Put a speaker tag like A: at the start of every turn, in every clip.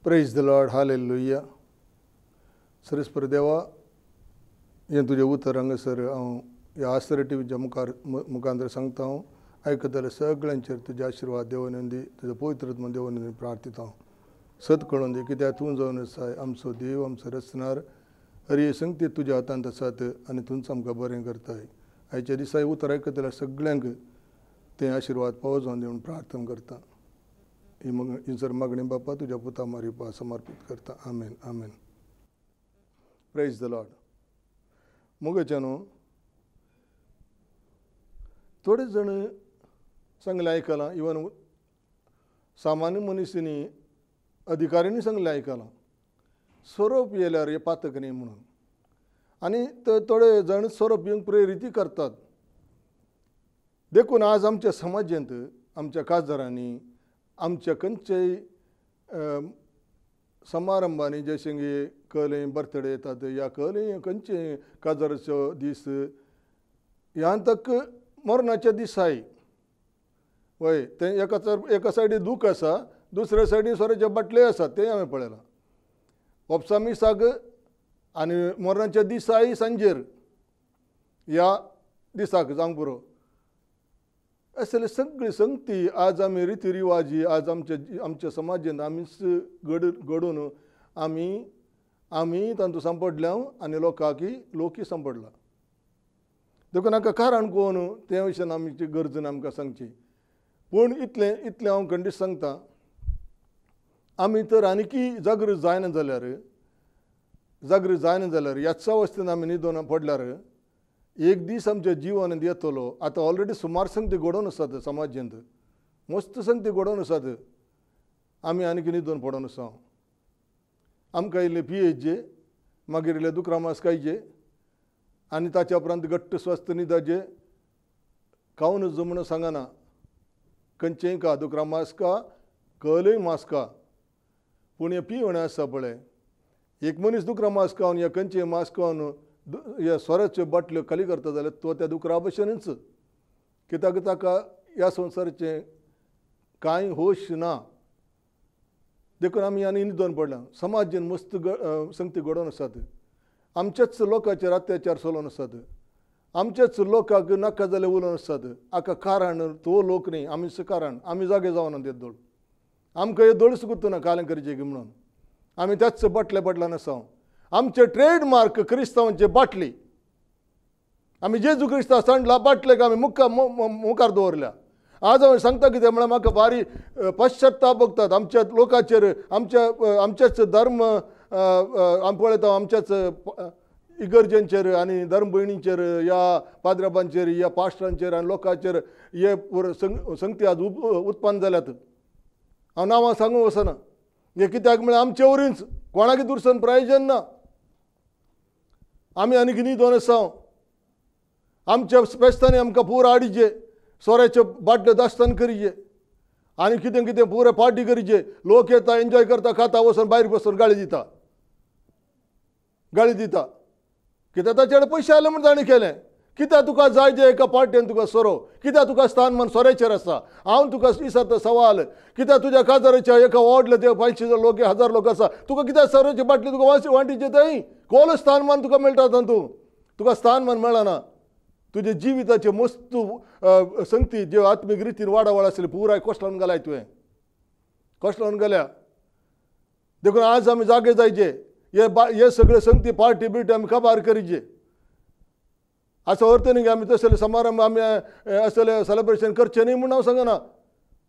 A: Praise the lord, hallelujah. सरस्पर देवा, हे तुझे उतर हांगासर हांव ह्या आसरे टीव्हीच्या मुखांतर सांगता हांव आयकतले सगळ्यांचेर तुजे आशिर्वाद देवन दी, तुजो पवित्रत्व देवन दी प्रार्थीता हांव. सत कळून दी, कित्याक तूं जावन आसाय आमचो देव, आमचो रचणार. हरी संगती तुज्या हातांत आसात आनी तूंच आमकां बरें करताय. आयच्या दिसा उतर आयकतल्या सगळ्यांक ते आशिर्वाद पावो जावन दिवन प्रार्थना करता. ही सर मागणी बापा तुज्या पुता मारिपा समर्पित करता. Amen amen. Praise the lord. मोगेच्या न्हू थोडे जण सांगले आयकलां, इवन सामान्य मनीसनी अधिकाऱ्यांनी सांगले आयकलां, सोरोप येयल्यार हे पातक न्ही म्हणून. आनी थोडे जण सोरोप येवंक प्रेरीत करतात. देखून आज आमच्या समाजांत, आमच्या काजारांनी, आमच्या खंयच्याय समारंभांनी जशें की कहलें बर्थडे येतात या कहलें खंयचे काजाराचो दीस, ह्या तक मरणाच्या दिसाय वय ते एका सायडीन दूख आसा, दुसऱ्या सायडीन सोऱ्याचे बाटले आसात, तें हांवें पळयलां. ओप्सामिसाक आनी मरणाच्या दिसाय सांजेर ह्या दिसाक जावंक पुरो असले सगळी संगती आज आमी रिती रिवाजी आज आमच्या समाजांत आमीच घडोवन आमी तांतूं सांपडल्या आनी लोकूय सांपडला. देखून हाका कारण कोण ते विशयान आमची गरजन आमकां सांगची. पूण इतलें हांव खंडीत सांगता, आमी तर आनीकी जागृत जायना जाल्यार ह्याच अवस्थेन आमी न्हिदोन पडल्यार एक दीस आमच्या जिवान येतलो. आतां ऑलरेडी सुमार संगती घडोवन आसात समाजांत, मस्त संगती घडोवन आसात. आमी आनीक न्हिदोन पडोन आसा. आमकां इल्ले पियेचे, मागीर इल्ले दुकरामास खायचे आनी ताच्या उपरांत घट्ट स्वस्थ न्हिदाचे. खावन जमणं सांगना, खंयचेंय खा, दुकरामास खा, कहलेय मास खा, पूण हे पिवणें आसा पळय, एक मनीस दुकरामास खावन या खंयचेय मास खावन ह्या सोऱ्याच्यो बाटल्यो खाली करता जाल्यार तो त्या दुकरा भशेनच. कित्याक ताका ह्या संवसाराचें कांय होश ना. देखून आमी आनी न्हिदोन पडल्या. समाजान मस्त संगती घडोवन आसात. आमच्याच लोकांचेर अत्याचार चलोवन आसात. आमच्याच लोकांक नाका जाल्यार उलोवन आसात. हाका कारण तो लोक न्ही, आमीच कारण. आमी जागे जावना ते दोळ. आमकां हे दोळच गुर्तना कालें करचें की म्हणून आमी त्याच बाटल्यान आसा. आमचे ट्रेडमार्क क्रिस्तांवांचे बाटली. आमी जेजू क्रिस्ता सांडला बाटलेक आमी मुखार दवरल्या. आज हांव सांगता कितें म्हळ्यार म्हाका भारी पश्चात्ताप भोगतात आमच्या लोकांचेर, आमच्याच धर्म पळयता, आमच्याच इगर्जेंचेर आनी धर्म भयणींचेर, ह्या पाद्राबांचेर, ह्या पास्टरांचेर आनी लोकांचेर हे संगती आज उत्पन्न जाल्यात. हांव नांवां सांगूंक वचना. हे कित्याक म्हळ्यार आमचे वरीच कोणाक दुरसन प्रयोजन ना. आमी आनीक न्हिदोन आसा. आमच्या फेस्तांनी आमकां पुरो हाडिचे, सोऱ्याचे बाटले दास्तान करिचे आनी कितें कितें पुरे पार्टी करिचे. लोक येता, एन्जॉय करता, खाता, वचून भायर बसून गाळी दिता. कित्याक ताचे कडेन पयशे आले म्हूण ताणें केलें. कित्याक तुका जाय जे एका पार्टेन तुका सोरो, कित्याक तुका स्थानमान सोऱ्याचेर आसा. हांव तुका विचारता सवाल, कित्याक तुज्या काजाराच्या एका व्हडले ते 500 लोक 1000 लोक आसा, तुका कित्याक सोऱ्याची बाटली तुका वांटीचे थंय कोल स्थानमान तुका मेळटा तातूंत. तुका स्थानमान मेळना. तुजे जिविताचे मस्त संगती जे आत्मीक रितीन वाडावळ आसली पुराय कोश्ट घालाय. तुवें कोश्ट घाल्या. देखून आज आमी जागे जायचे. हे सगळे संगती पार्टी बिर्टी आमी काबार करीचे. असो अर्थ न्ही की आमी तसले समारंभ आमी असले सेलिब्रेशन करचे न्ही म्हूण हांव सांगना.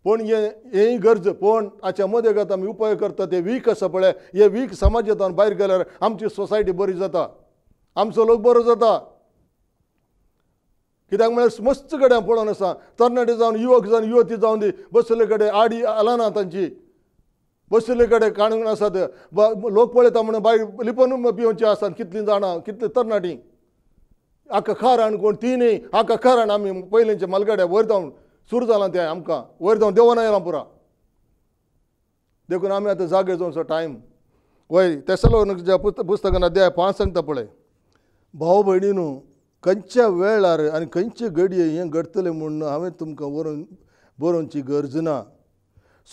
A: पूण हेय गरज. पूण हाच्या मदें घात आमी उपाय करता ते वीक आसा पळय, हे वीक समाजांतल्यान भायर गेल्यार आमची सोसायटी बरी जाता, आमचो लोक बरो जाता. कित्याक म्हळ्यार मस्त कडेन पळोवन आसा, तरणाटे जावन युवक जावन युवती जावन दी बसले कडेन आडी आलाना तांची, बसले कडेन काणून आसात. लोक पळयता म्हणून भायर लिपोवन पिवचे आसात कितलीं जाणां, कितलीं तरणाटीं. हाका कारण कोण ती न्ही. हाका कारण आमी पयलींच्या मलगड्या वयर जावन सुरू जालां तें आमकां वयर जावन देंवना येयलां पुरा. देखून आमी आतां जागे जावचो टायम. वय तेसलोनिकच्या पुस्तकान अध्याय 5 सांगता पळय, भाव भयणीनू खंयच्या वेळार आनी खंयचे घडये हें घडतलें म्हूण हांवें तुमकां बरोवची गरज ना.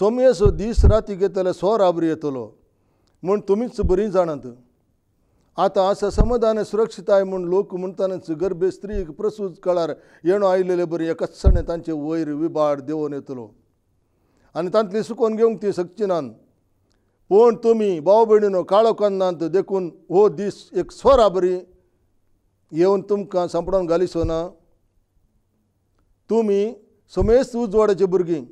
A: सोमयेचो दीस राती घेतल्यार 100 राबरी येतलो म्हूण तुमीच बरी जाणात. आतां आसा समाधान सुरक्षिताय म्हूण लोक म्हणटानच गर्भे स्त्रीक प्रसूत काळार येणो आयलेले बरी एकचणे तांचे वयर विबाड देंवन येतलो आनी तांतली सुकोवन घेवंक ती शकची नात. पूण तुमी भाव भयणीनो काळो कान्नांत देखून हो दीस एक स्वरा बरी येवन तुमकां सांपडोवन घालिसो ना. तुमी समेस्त उजवाडाची भुरगीं,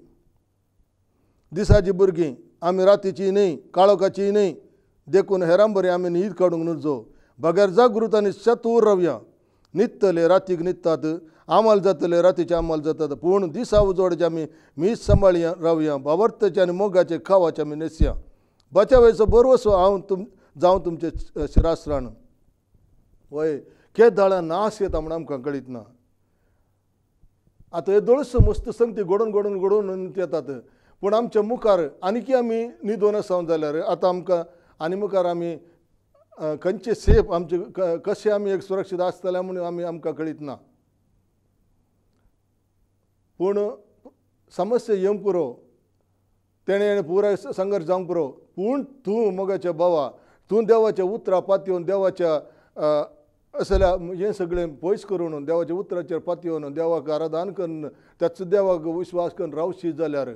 A: दिसाची भुरगीं, आमी रातीची न्ही काळोखाची न्ही देखून हेरां बरें आमी न्हीद काडूंक नजो. बगैर जागृत आनी चतूर रावया. न्हिदतले रातीक न्हिदतात, आमाल जातले रातीचे आमाल जातात. पूण दिसा उजवाडाचे आमी मीच सांबाळया रावया. बावर्ताचे आनी मोगाचे खावाचे आमी नेसया. बचावेचो बरवसो हांव जावं तुमचे शिरासराण. वय केद दाळां नास येता म्हूण आमकां कळीत ना. आतां हे दोळस मस्त संगती घडोवन येतात. पूण आमच्या मुखार आनीकी आमी न्हिदोन आसा जाल्यार आतां आमकां आनी मुखार आमी खंयचे सेफ आमचे कशें आमी एक सुरक्षीत आसतले म्हणून आमकां कळीत ना. पूण समस्या येवंक पुरो, तेणें पुराय संघर्श जावंक पुरो. पूण तूं मोगाच्या भावा, तूं देवाच्या उतरां पातयेवन देवाच्या असल्या हें सगळें पयस करून देवाच्या उतराचेर पातयेवन देवाक आराधन करून त्याचो देवाक विश्वास करून रावशी जाल्यार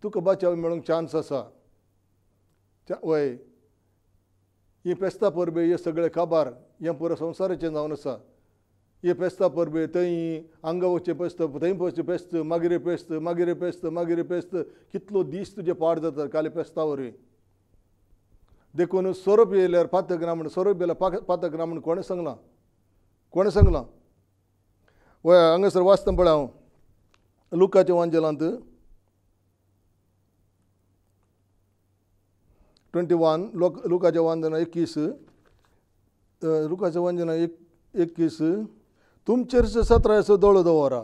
A: तुका बचाव मेळूंक चान्स आसा. वय ही पेस्ता परबे हे सगळे काबार हें पुरो संवसाराचें जावन आसा. हे पेस्ता परबे थंय आंगावचे पेस्त, थंय पयचे पेस्त, मागीर पेस्त, मागीर पेस्त, मागीर पेस्त, कितलो दीस तुजे पाड जाता काले पेस्तावरी. देखून सोरोप येयल्यार पातक ना म्हण, सोरोप येयल्यार पातक ना म्हण कोणें सांगलां? वय हांगासर वाचता पळय हांव लुकाच्या वांजेलांत 21 लुकाच्या वांजना 21 लुकाच्या वांजना 21 तुमचेर 17 दोळो दवरा.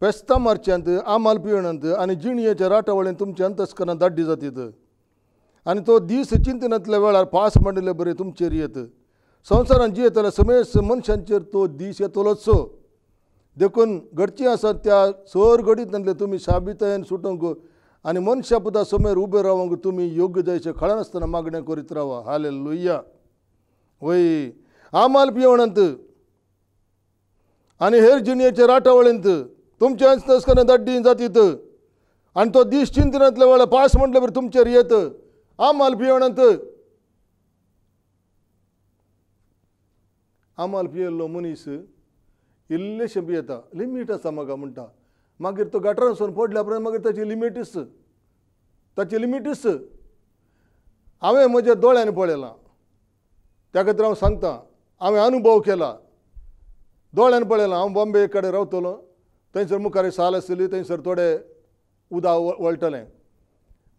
A: पेस्ता मारच्यांत, आमाल पियणांत आनी जिणयेच्या राटावळेन तुमच्या अंतस्करांत दाड्डी जातीत. आनी तो दीस चिंतनांतल्या वेळार पास मांडिल्ले बरे तुमचेर येत. संवसारांत जियेतल्या समेस्त मनशांचेर तो दीस येतलोच. देखून घडची आसात त्या सर घडींतले तुमी साबितायेन सुटोवंक आनी मनशा पुता समोर उबे रावंक तुमी योग्य जायचे कळनासतना मागणें करीत रावा. हालेलुया. वय आमाल पियेवणांत आनी हेर जिणयेच्या राटावळेंत तुमच्या अंतस्करांत दाड्डी जातीत. आनी तो दीस चिंतनांतल्या वेळार पास म्हटले बरें तुमचेर येत. आमाल पियेवणांत आमाल पियेल्लो मनीस इल्लेशें पियेता, लिमीट आसा म्हाका म्हणटा. मागीर तो गटरांसून पडल्या उपरांत मागीर ताची लिमिटूच. हांवें म्हज्या दोळ्यांनी पळयलां, त्या खातीर हांव सांगतां. हांवें अनुभव केला, दोळ्यान पळयलां. हांव बॉम्बे कडेन रावतलो, थंयसर मुखार साल आसली, थंयसर थोडे उदक वळटलें.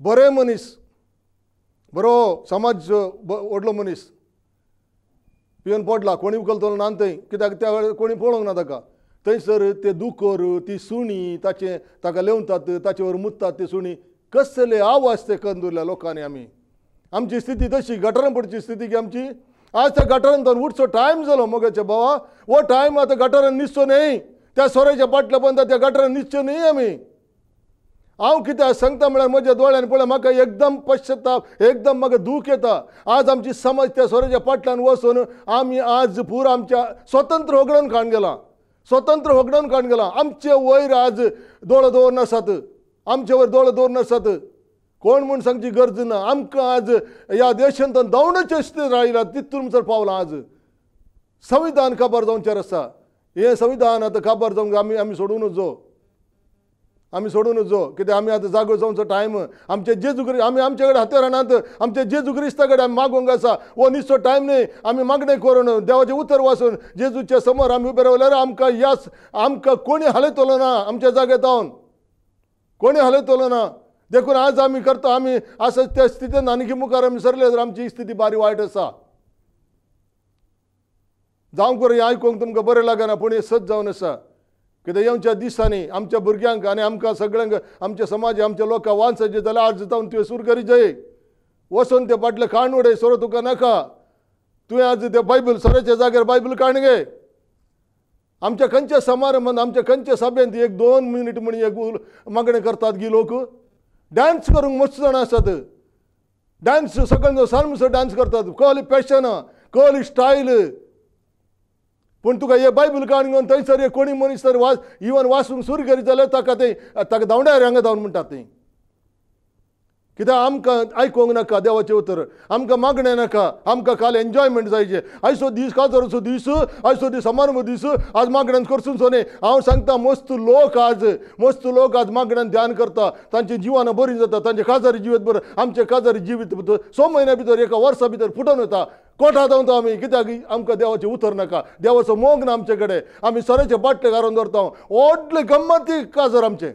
A: बरे मनीस, बरो समाज व्हडलो मनीस पिवन पडला. कोणी उखलतलो ना थंय, कित्याक त्या वेळार कोणी पळोवंक ना ताका. थंयसर ते दुकोर, ती सुणी ताका लेवतात, ताचे वर मुत्तात ती सुणी. कसले आवाज ते करून दवरल्या लोकांनी. आमची स्थिती तशी, गटारान पडची स्थिती की आमची. आज त्या गटारांतल्यान उठचो टायम जालो मोगाच्या भावा. हो टायम आतां गटारान न्हिदचो न्ही. त्या सोऱ्याच्या पाटल्या पर्यंत त्या गटारान न्हिदच्यो न्ही आमी. हांव कित्याक सांगता म्हळ्यार म्हज्या दोळ्यान पळय म्हाका एकदम पश्चाताप, एकदम म्हाका दूख येता. आज आमची समाज त्या सोऱ्याच्या पाटल्यान वचून आमी आज पुरो आमच्या स्वतंत्र होगडोवन काडून गेला. आमचे वयर आज दोळो दवर नासात, आमचे वयर दोळो दवर नासात. कोण म्हूण सांगची गरज ना. आमकां आज ह्या देशांत दवणाचे स्थिती रावला, तितून जर पावलां. आज संविधान काबार जावंचेर आसा. हें संविधान आतां काबार जावंक आमी सोडूनच जो कित्याक आमी आतां जागो जावचो टायम. आमचे जेजू क्रिस्त, आमी आमचे कडेन हातेर हाडात, आमचे जेजू क्रिस्ता कडेन आमी मागोवंक आसा. हो निसो टायम न्ही. आमी मागणें करून देवाचें उतर वाचून जेजूच्या समोर आमी उबे रावल्यार आमकां कोणी हालयतलो ना. आमच्या जाग्यार कोणी हालयतलो ना. देखून आज आमी करता, आमी आसा त्या स्थितीन आनीक मुखार आमी सरले जाल्यार आमची स्थिती बारी वायट आसा. जावंक पुरो हें आयकूंक तुमकां बरें लागना, पूण हें सत जावन आसा. कित्याक येवच्या दिसांनी आमच्या भुरग्यांक आनी आमकां सगळ्यांक, आमच्या समाज, आमच्या लोकांक वांचचे जाल्यार आज जावन तुवें सुरू करी जाय. वचून ते फाटले काण उडय, सोरो तुका नाका. तुवें आज ते बायबल सोऱ्याच्या जाग्यार बायबल काण गे. आमच्या खंयच्या समारंभांत, आमच्या खंयच्या सभेंत 1-2 मिनीट म्हण एक मागणें करतात गी लोक. डान्स करूंक मस्त जाण आसात. डान्स सगळ्यांना सारमसो डान्स करतात, कसली पॅशन, कसली स्टाईल. पूण तुका हे बायबल काडून घेवन थंयसर कोणी मनीस तर इवन वाचूंक सुरू करीत जाल्यार ताका धांवड्यार हांगा धांवन म्हणटात तें. कित्याक आमकां आयकूंक नाका देवाचें उतर, आमकां मागणें नाका, आमकां खाल एन्जॉयमेंट जायचें. आयचो दीस काजराचो दीस, आयचो दीस समारंभ दीस, आज मागण्यान करसून सोने. हांव सांगता मस्त लोक आज मागण्यान ध्यान करता, तांची जिवानां बरीं जाता, तांचे काजारी जिवीत बरें. आमचें काजारी जिवीत भितर 6 म्हयन्या भितर, एका वर्सा भितर फुटोन वता. कोठात धांवता आमी, कित्याक आमकां देवाचें उतर नाका, देवाचो मोग ना आमचे कडेन. आमी सोऱ्याचे बाटले घालून दवरता. व्हडले गम्मती काजर आमचें.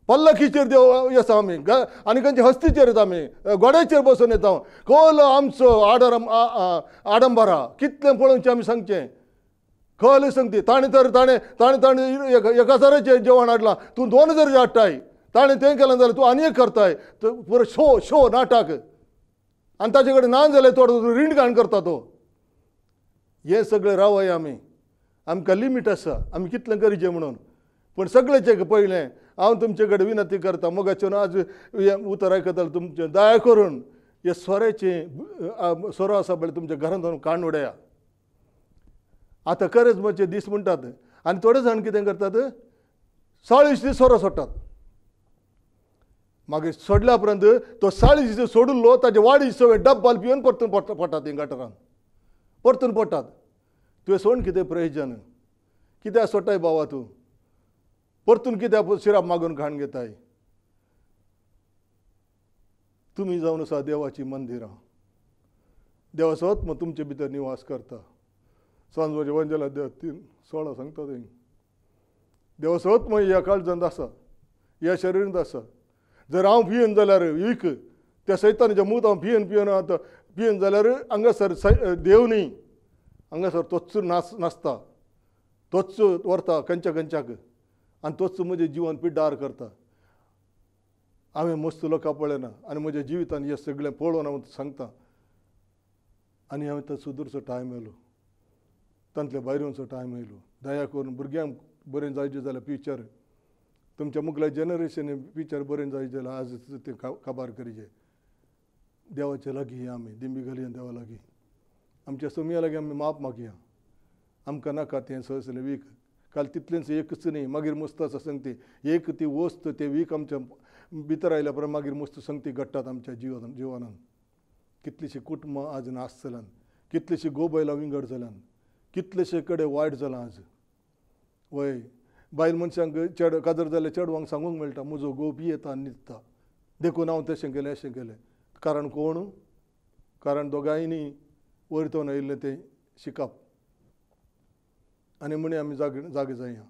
A: पल्लकीचेर देव येता आमी, आनी खंयचे हस्तीचेर येता आमी, गोड्याचेर बसून येता. खोल आमचो आडंबरा कितलें पळोवचें आमी सांगचें. खल सांगती ताणें 1000 जेवण हाडलां, तूं 2000 हाडटाय. ताणें तें केलें जाल्यार तूं आनी एक करताय. पुरो शो नाटक. आनी ताचे कडेन ना जाल्यार थोडो रीण घाण करता तो. हें सगळें रावय आमी. आमकां लिमीट आसा, आमी कितलें करीचें म्हणून. पूण सगळेचे पयलें हांव तुमचे कडेन विनंती करता, मोगाचें आज उतर आयकताले तुमचे, दया करून हे सोरो आसा पळय तुमच्या घरांत व्हरून काडून उडया. आतां करेजमाचे दीस म्हणटात, आनी थोडे जाण कितें करतात, 40 दीस सोरो सोडटात. मागीर सोडल्या उपरांत तो 40 दीस सोडूल्लो ताचे वाडी सगळे डब्बाल पिवन परतून पडटात तीं गटरान, परतून पडटात. तुवें सोडून कितें प्रयोजन? कित्याक सोडटाय बाबा तूं? परतून कित्याक शिराप मागून घाण घेताय? तुमी जावन आसा देवाची मंदिरां. देवाचो आत्मा तुमचे भितर निवास करता. सांजवाचे वंजला 3:16 सांगता थंय. देवाचो आत्मा ह्या काळजांत आसा, ह्या शरिरांत आसा. जर हांव पियेन जाल्यार वीक त्या सैतानाच्या मूत हांव पियेन जाल्यार हांगासर देव न्ही, हांगासर तोच नासता, तोच व्हरता खंयच्याक, आनी तोच म्हजें जिवन पिड्डार करता. हांवें मस्त लोकां पळयना आनी म्हज्या जिवितान हें सगळें पळोवन हांव सांगता. आनी हांवें तो सुदूरचो टायम येयलो, तांतले भायर येवचो टायम येयलो. दया करून भुरग्यांक बरें जायचें जाल्यार फ्युचर, तुमच्या मुखल्या जनरेशनीक फ्युचर बरें जायचें जाल्यार आज तें काबार करीचें. देवाचे लागीं आमी दिंबी घालया देवा लागीं, आमच्या समिया लागीं आमी माप मागया. आमकां नाका तें सगळें वीक. काल तितलेंच एकच न्ही, मागीर मस्त आसा संगती. एक ती वस्त ते वीक आमच्या भितर आयल्या उपरांत मागीर मस्त संगती घडटात आमच्या जिवनान. कितलींशीं कुटुंबां आज नास जाल्यान, कितलींशीं गोबायलां विंगड जाल्यान, कितलेशे कडेन वायट जालां आज. वय बायल मनशांक चेड काजर जाल्यार चेडवांक सांगूंक मेळटा, म्हजो घोव पियेता आनी न्हिदता, देखून हांव तशें केलें अशें केलें. कारण कोण? कारण दोगांयनी वयरतोन आयिल्लें तें शिकप. आनी म्हणे आमी जागे जाया.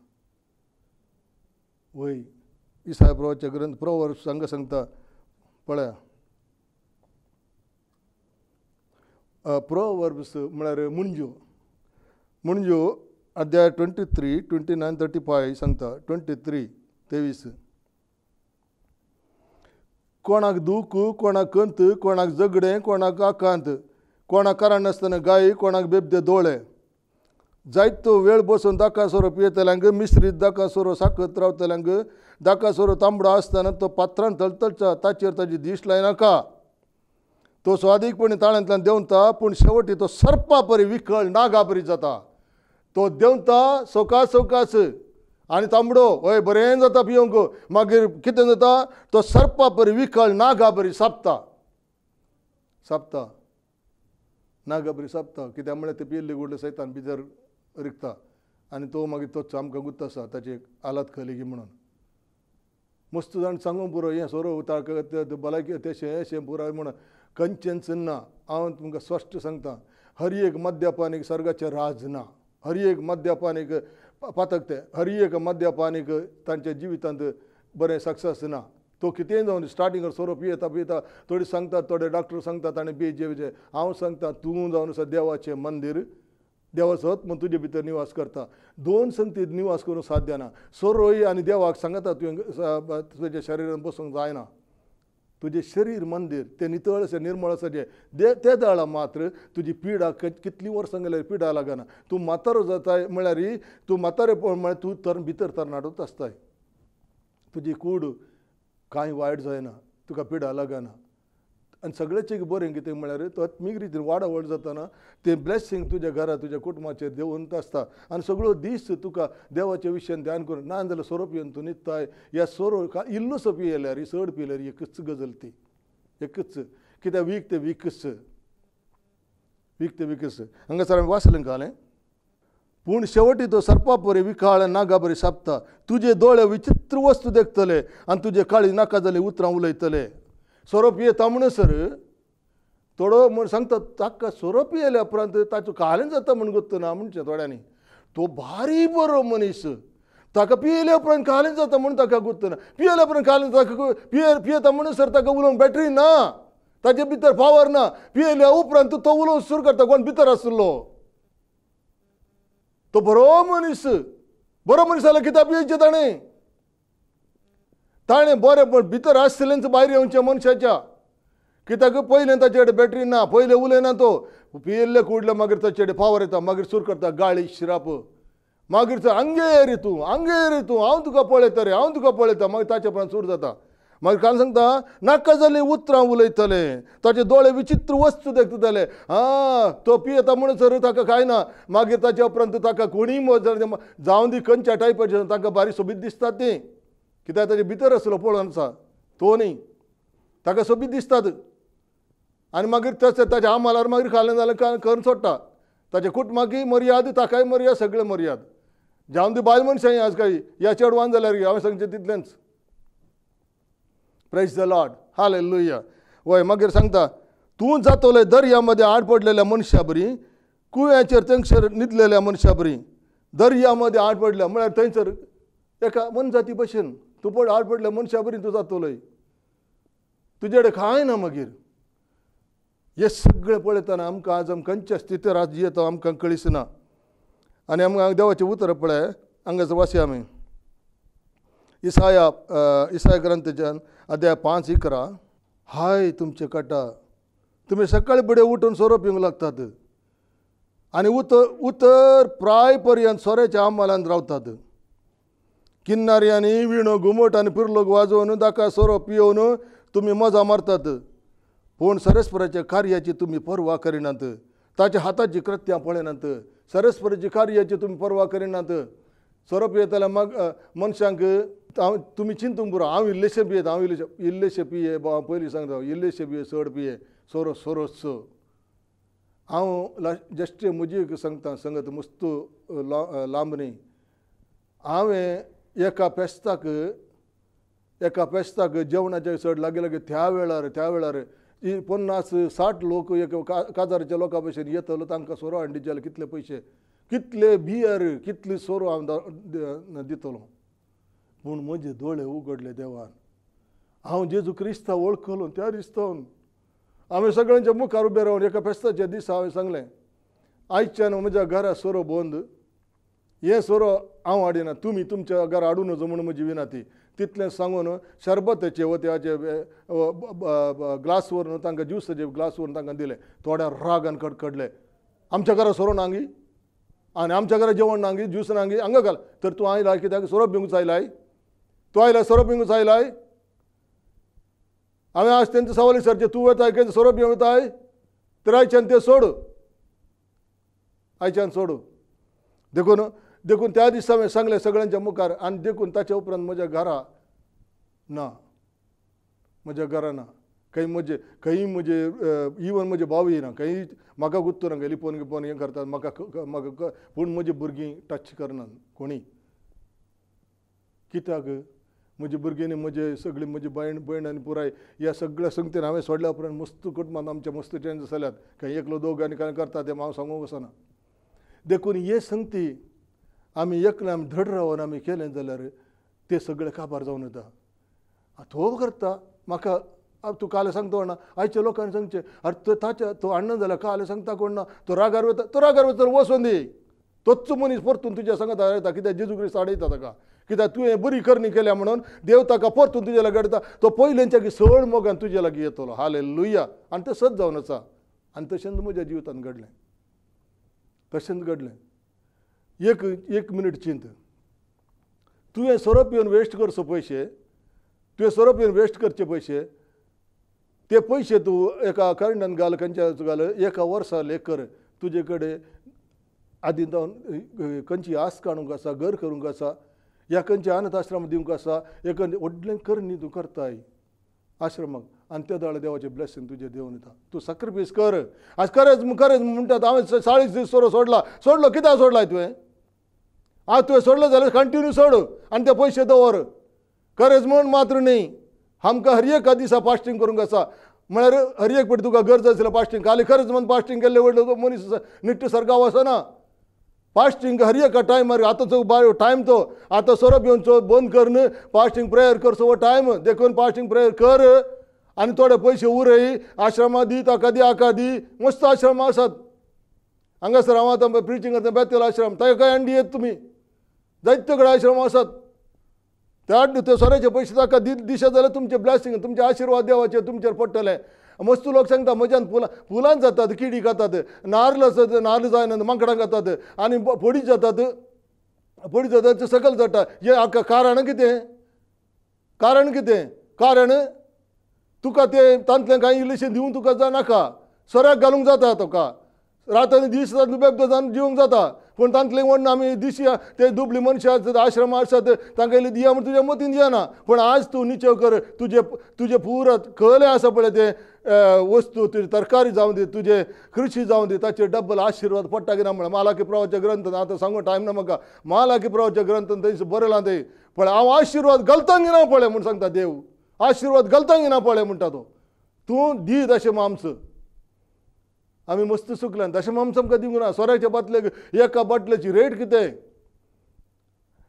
A: वय इसाया प्रवाचे ग्रंथ प्रोवर्ब्स सांगता पळया. प्रोवर्ब्स म्हळ्यार मुणज्यो अध्याय 23, 29, 35 सांगता. 23 कोणाक दूख, कोणाक कंत, कोणाक झगडें, कोणाक आकांत, कोणाक कारण नासतना गाय, कोणाक बेबदे दोळे. जायतो वेळ बसून दाका सोरो पियेतल्यांक, मिश्रीत दाका सोरो साखत रावतल्यांक, दाका सोरो तांबडो आसतना तो पात्रांत तळतळचा, ताचेर ताची दिश्ट लायनाका. तो स्वादीकपणी ताळ्यांतल्यान देंवता, पूण शेवटी तो सर्पा परी विखळ नागा परी जाता. तो देंवता सवकास आनी तांबडो हय बरें जाता पियोंक, मागीर कितें जाता, तो सर्पा परी विखळ नागा परी सापता. नागा बरी सापता. कित्याक म्हळ्यार ते पियल्ले गुडले सैतान भितर रिकता आनी तो मागीर तोच आमकां गुत्त आसा ताची हालत खली म्हणून. मस्त जाण सांगूंक पुरो हें सोरो उतार भलायकी तेशें पुराय म्हणून खंयचेंच ना. हांव तुमकां स्पश्ट सांगता, हर एक मद्यपानीक सर्गाचें राज ना. हर एक मद्यपानीक पातक ते हर एक मद्यपानीक तांच्या जिवितांत बरें सक्सेस ना. तो कितेंय जावन स्टार्टिंगार सोरो पियेता थोडी सांगतात, थोडे डॉक्टर सांगतात आनी बेजेचे. हांव सांगता तूं जावन आसा देवाचें मंदीर, देवाचो आत्मा तुजे भितर निवास करता. 2 संगतीत निवास करूंक साध्य ना. सोरोय आनी देवाक सांगता तुवें तुज्या शरिरान बसूंक जायना. तुजें शरीर मंदीर तें नितळ अशें निर्मळ आसा जें ते दाळा मात्र तुजी पिडा कितलीं वर्सां गेल्यार पिडा लागना. तूं म्हातारो जाताय म्हळ्यार तूं म्हातारेपण म्हळ्यार तूं भितर तरणाटूच आसताय. तुजी कूड कांय वायट जायना, तुका पिडा लागना. आनी सगळ्याचे बरें कितें म्हळ्यार तो आत्मीक रितीन वाडवड जातना ते ब्लेसिंग तुज्या घरा तुज्या कुटुंबाचेर देंवत आसता आनी सगळो दीस तुका देवाच्या विशयान ध्यान करून ना जाल्यार सोरो पिवन तूं न्हिदताय ह्या सोरो इल्लोसो पियेल्यार चड पियल्यार एकच गजल ती एकच कित्याक वीक ते वीकच हांगासर हांवें वाचलें कालें पूण शेवटी तो सर्पा परी विकाळ नागा बरी सापता तुजे दोळे विचित्र वस्तू देखतले आनी तुजे काळी नाका जाली उतरां उलयतले सोरो पियेता म्हणसर थोडो म्हण सांगता ताका सोरो पियेल्या उपरांत ताचो कालें जाता म्हण गोत्त ना म्हणचे थोड्यांनी तो भारी बरो मनीस ताका पियेल्या उपरांत कालें जाता म्हण ताका गुत्त ना पियेल्या उपरांत कालें ताका पियेता म्हणसर ताका उलोवंक बॅटरी ना ताचे भितर पावर ना पियेल्या उपरांत तो उलोवंक सुरू करता कोण भितर आसलो तो बरो मनीस जाल्यार कित्याक पियेचें ताणें बरें भितर आसलेंच भायर येवचें मनशाच्या कित्याक पयलें ताचे कडेन बॅटरी ना पयलें उलयना तो पियेल्ले कुडले मागीर ताचे कडेन पावर येता मागीर सुरू करता गाळी शिराप मागीर आंगे रे तूं हांव तुका पळयता मागीर ताचे उपरांत सुरू जाता मागीर काल सांगता नाका जालीं उतरां उलयतले ताचे दोळे विचित्र वस्तू देखतले तो पियेता म्हणसर ताका कांय ना मागीर ताच्या उपरांत ताका कोणीय जावं दी खंयच्या टायपाचें ताका बारीक सोबीत दिसतात तीं कित्याक ताचे भितर आसलो पळोवन आसा तो न्ही ताका सोबीत दिसतात आनी मागीर ताच्या आमालार मागीर खालें जाल्यार करून सोडटा ताच्या कुटुंबाकय मर्याद ताकाय मर्याद सगळे मर्याद जावं दी बायल मनशांय आज काही ह्या चेडवान जाल्यार हांवें सांगचें तितलेंच प्रेज द लॉर्ड हालेलुया वय मागीर सांगता तूं जातोले दर्या मध्ये आड पडलेल्या मनशा बरी कुव्याचेर थंयसर न्हिदलेल्या मनशा बरी दर्या मध्ये आड पडल्या म्हळ्यार थंयसर एका मनजाती भशेन तूं आड पडल्या मनशा बरी तूं जातोलय तुजे कडेन कांय ना मागीर हे सगळें पळयतना आमकां आज खंयच्या स्थितीर आज जियेता आमकां कळिसना आनी आमकां देवाचें उतर पळय हांगासर वाचया आमी इसाया ग्रंथाच्यान अध्याय 5:11 हाय तुमचे काटा तुमी सकाळी फुडें उठून सोरो पिवंक लागतात आनी उतर प्राय पर्यंत सोऱ्याच्या आमालांत रावतात किन्नारी विणो घुमट आनी पिरलोक वाजोवन दाका सोरो पियोवन तुमी मजा मारतात पूण सरस्वराच्या कार्याची तुमी पर्वा करिनात ताच्या हाताची कृत्यां पळयनात सरस्वराची कार्याची तुमी पर्वा करिनात सोरो पियेताल्या मनशांक तुमी चिंतूंक पुरो हांव इल्लेशें पियेत हांव इल्लेशें पिये पयलीं सांगता इल्लेशें पिये चड पिये सोरोच हांव जस्ट म्हजी सांगता संगत मस्त लांब न्ही हांवें एका पेस्ताक जेवणाचे चड लागे त्या वेळार 50-60 लोक एक काजाराच्या लोकां भशेन येतलो तांकां सोरो हाडून दितले कितले पयशे कितले बियर कितले सोरो हांव दितलो पूण म्हजे दोळे उगडले देवान हांव जेजू क्रिस्ता वळखलो त्या दिसतावन हांवें सगळ्यांच्या मुखार उबें रावन एका फेस्ताच्या दिसा हांवें सांगलें आयच्यान म्हज्या घरा सोरो बंद हे सोरो हांव हाडिना तुमी तुमच्या घरा हाडूं नजो म्हणून म्हजी विनंती तितलें सांगून शरबताचे वत्याचे ग्लास व्हरून तांकां ज्यूसाचे ग्लास व्हरून तांकां दिले थोड्या रागान कडकडले आमच्या घरा सोरो नांगी आनी आमच्या घरा जेवण नांगी ज्यूस नांगी हांगा घाल तर तूं आयलाय कित्याक सोरो पिवंक आयलाय तूं आयलाय सोरो पिवंक आयलाय हांवें आज तेंचे सवाल विचारचे तूं वताय की सोरो पिवंक वताय तर आयच्यान तें सोड आयच्यान सोड देखून त्या दिसा हांवें सांगलें सगळ्यांच्या मुखार आनी देखून ताच्या उपरांत म्हज्या घरा ना खंय म्हजे इवन म्हजे भावय ना खंय म्हाका गुत्तो ना लिपोवन हें करतात म्हाका पूण म्हजी भुरगीं टच करनात कोणी कित्याक म्हजी भुरगीं म्हजे सगळीं म्हजी भयण आनी पुराय ह्या सगळ्या संगतीन हांवें सोडल्या उपरांत मस्त कुटुंबान आमच्या मस्त चेंज जाल्यात खंय एकलो दोग आनी कांय करता तें हांव सांगूंक वचना देखून हे संगती आमी एकले आमी धड रावन आमी केलें जाल्यार ते सगळे काबार जावन येता तो करता म्हाका तूं काले सांगता कोण ना आयच्या लोकांनी सांगचें अरे तो हाडना जाल्यार काले सांगता कोण ना तो रागार वता वचून दी तोच मनीस परतून तुज्या सांगता येता कित्याक जेजू क्रिस्त आडयता ताका कित्याक तुवें बरी करणी केल्या म्हणून देव ताका परतून तुजे लागीं हाडटा तो पयलेंच्या की चड मोगान तुजे लागीं येतलो हालेलुया आनी तसंच जावन आसा आनी तशेंच म्हज्या जिवितांत घडलें तशेंच घडलें एक मिनीट चिंत तुवें सोरो पिवन वेस्ट करचो पयशे तुवें सोरो पिवन वेस्ट करचे पयशे ते पैसे तू एका करंडान घाल खंयच्या घाल एका वर्सा लेख कर तुजे कडेन आदी जावन खंयची आस काडूंक आसा घर करूंक आसा या खंयच्या अनाथ आश्रम दिवंक आसा एक व्हडलें कर न्ही तूं करताय आश्रमाक आनी त्या दाळ देवाचें ब्लेसिंग तुजें देंवन येता तूं सॅक्रिफायस कर आज खरेंच म्हणटात हांवें 40 दीस सोडलो कित्याक सोडलाय तुवें आज तुवें सोडलो जाल्यार कंटिन्यू सोड आनी ते पयशे दवर खरेंच म्हण मात्र न्ही आमकां हर एका दिसा फास्टींग करूंक आसा म्हळ्यार हर एक फावटी तुका गरज आसलें फास्टींग खाली खरेंच म्हण फास्टींग केल्ले व्हडलो तो मनीस निट्ट सर्गाव वचना फास्टींग हर एका टायमार आतांचो टायम तो आतां सोरोप येवन बंद कर न्ही फास्टींग प्रेयर करचो हो टायम देखून फास्टींग प्रेयर कर आनी थोडे पयशे उरय आश्रमां दी ताका दी हाका दी मस्त आश्रम आसात हांगासर हांव आतां प्रिचींग करता बेतेल आश्रम ताका काय अंडी येत तुमी जायते कडेन आश्रम आसात ते सोऱ्याचे पयशे ताका दिशा जाल्यार तुमचे ब्लेसिंग तुमचे आशिर्वाद देवाचे तुमचेर पडटले मस्त लोक सांगता म्हज्यान फुलां जातात किडी खातात नाल्ल आसत नाल्ल जायना माकडां खातात आनी फोडी जातात ते सकल जाता हे कारण कितें कारण तुका ते तांतलें कांय इल्लेशें दिवंक तुका नाका सोऱ्याक घालूंक जाता तुका रातांनी दीस बेबदो जावन जिवंक जाता पूण तांतलें व्हडून आमी दिशी ते दुबळी मनशां आसतात आश्रम आसतात तांकां इल्लें दिया म्हण तुज्या मतीन दियना पूण आज तूं निचेव कर तुजे पुरो खले आसा पळय ते वस्तू तुजी तरकारी जावं दी तुजे कृशी जावं दी ताचेर डब्बल आशिर्वाद पडटा की ना म्हळ्यार मालाकी प्रवाच्या ग्रंथान आतां सांगू टायम ना म्हाका मालाकी प्रवाच्या ग्रंथान थंय बरयलां थंय पण हांव आशिर्वाद घालतां की ना पळय म्हूण सांगता देव आशिर्वाद घालतां की ना पळय म्हणटा तो तूं दी दशमांश आमी मस्त चुकल्यान दशमांश आमकां दिवंक ना सोऱ्याच्या बाटलेक एका बाटलेची रेट कितें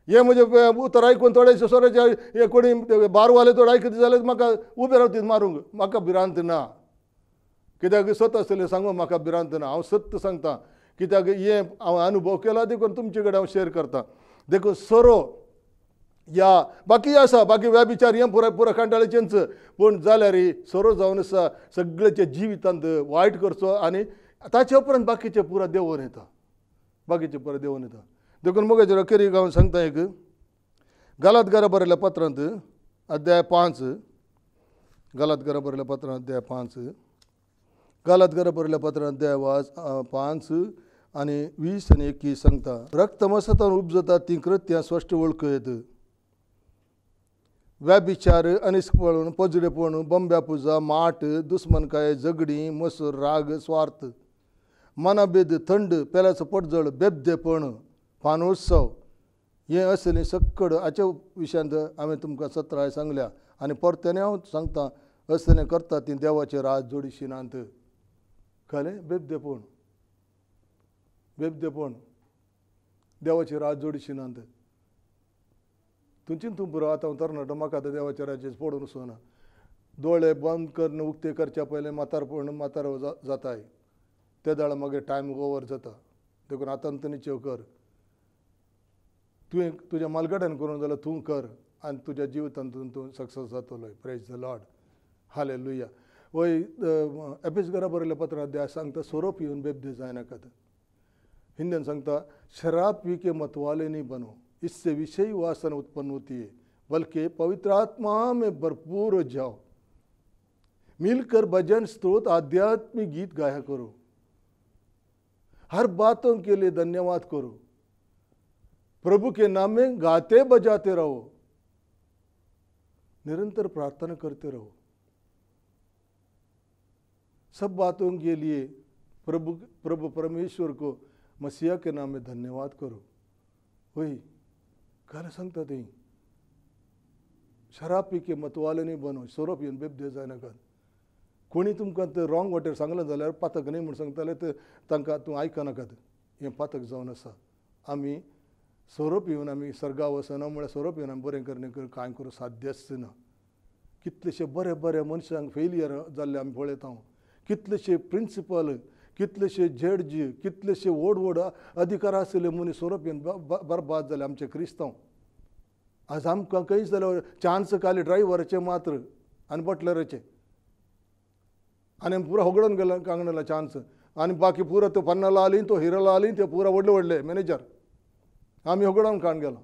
A: हे म्हजे उतर आयकून थोडेशे सोऱ्याचे कोणी बारवाले थोडे आयकता जाल्यार म्हाका उबे रावतीत मारूंक म्हाका भिरांत ना कित्याक सत आसलें सांगू म्हाका भिरांत ना हांव सत्य सांगता कित्याक हे हांव अनुभव केला देखून तुमचे कडेन हांव शेअर करता देखून सोरो या बाकी आसा बाकी व्याभिचार हें पुरा कंटाळेचेंच पूण जाल्यार सोरो जावन आसा सगळ्याच्या जिवितांत वायट करचो आनी ताचे उपरांत बाकीचे पुरा देंवोन येता देखून मोगाचेर अखेरीक हांव सांगता एक गलातकारां बरयल्या पत्रांत अध्याय 5 गलातकारां बरयल्या पत्रांत अध्याय 5 गलातकारां बरयल्या पत्रांत अध्याय 5 आनी 20 आनी 21 सांगता रक्तमसतान उपजतात ती कृत्यां स्पश्ट वळखयत व्याभिचार अनिश्कपण पजडेपण बंब्या पुजा माट दुस्मनकाय झगडी मसूर राग स्वार्थ मनाभेद थंड पेल्याचो पडजळ बेबदेपण पानोत्सव हे असलें सक्कड हाच्या विशयांत हांवें तुमकां 17 सांगल्या आनी परतेने हांव सांगता असलें करता ती देवाचें राज जोडिशिनांत कळ्ळें बेबदेपण देवाचें राज जोडिशिनांत तुमचीन तूं बरो आतां तरणाटो म्हाका आतां देवाच्या राज्याचें पडून वचना दोळे बंद करून उक्ते करच्या पयलें म्हातार जाताय ते दाळ मागीर टायम ओवर जाता देखून आतां निचेव कर तुवें तुज्या मालगड्यान करूं जाल्यार तूं कर आनी तुज्या जिवितांतून तूं सक्सेस जातलो प्रेज द लॉर्ड हालेलुया वय एफेसकारां बरयल्या पत्रांत अध्याय सांगता सोरोप येवन बेबदे जायनाकात हिंदीन सांगता शराब पी के मतवाले नहीं बनो इससे विषयी वासना उत्पन्न होती है बल्कि पवित्र आत्मा में भरपूर हो जाओ मिलकर भजन स्तोत्र आध्यात्मिक गीत गाया करो हर बातों के लिए धन्यवाद करो प्रभु के नाम में गाते बजाते रहो निरंतर प्रार्थना करते रहो सब बातों के लिए प्रभु परमेश्वर को मसीहा के नाम में धन्यवाद करो वही काय सांगता ते शराब पी के मतवाले नहीं बनो सोरोप येवन बेबदे जायनाकात कोणी तुमकां ते रॉंग वाटेर सांगलें जाल्यार पातक न्ही म्हूण सांगताले ते तांकां तूं आयकनाकात हें पातक जावन आसा आमी सोरोप येवन आमी सर्गांव वचना म्हळ्यार सोरोप येवन आमी बरें करणे कांय करूं साध्यच ना कितलेशे बरे मनशांक फेलियर जाल्ले आमी पळयता कितलेशे प्रिंसिपल कितलेशे जड्ज कितलेशे व्हड अधिकार आशिल्ले मनीस सोरोप येवन बरबाद जाले आमचे क्रिस्तांव आज आमकां खंयच जाल्यार चान्स खाली ड्रायव्हराचे मात्र आनी बटलराचे आनी आमी पुरो होगडोन गेलो कांगणाला चान्स आनी बाकी पुरो तो पन्नाला आली तो हिराला आली ते पुरो व्हडले मॅनेजर आमी होगडोन काण गेलो